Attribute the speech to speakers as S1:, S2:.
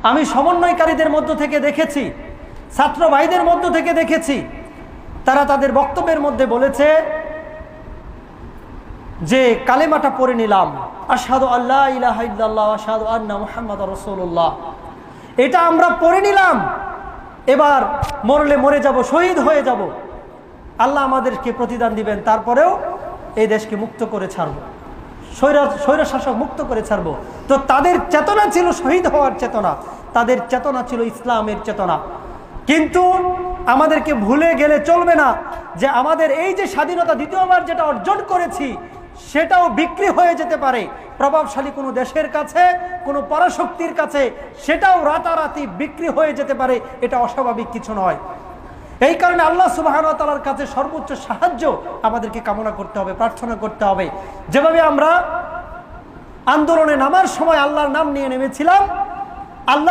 S1: আমি সমন্বয়কারীদের মধ্য থেকে দেখেছি, ছাত্র ভাইদের মধ্য থেকে দেখেছি, তারা তাদের বক্তব্যের মধ্যে বলেছে যে কালেমাটা পড়ে নিলাম, আশহাদু আল্লা ইলাহা ইল্লাল্লাহ আশহাদু আন্না মুহাম্মাদুর রাসূলুল্লাহ, এটা আমরা পড়ে নিলাম, এবার মরলে মরে যাব, শহীদ হয়ে যাব, আল্লাহ আমাদেরকে প্রতিদান দিবেন, তারপরেও এই দেশকে মুক্ত করে ছাড়বো, স্বৈরশাসক মুক্ত করে ছাড়বো। তো তাদের চেতনা ছিল শহীদ হওয়ার চেতনা, তাদের চেতনা ছিল ইসলামের চেতনা। কিন্তু আমাদেরকে ভুলে গেলে চলবে না যে আমাদের এই যে স্বাধীনতা দ্বিতীয়বার যেটা অর্জন করেছি, সেটাও বিক্রি হয়ে যেতে পারে প্রভাবশালী কোনো দেশের কাছে, কোনো পরাশক্তির কাছে, সেটাও রাতারাতি বিক্রি হয়ে যেতে পারে। এটা অস্বাভাবিক কিছু নয়। এই কারণে আল্লাহ সুবহানাহু ওয়া তাআলার কাছে সর্বোচ্চ সাহায্য আমাদেরকে কামনা করতে হবে, প্রার্থনা করতে হবে। যেভাবে আমরা আন্দোলনে নামার সময় আল্লাহর নাম নিয়ে নেমেছিলাম,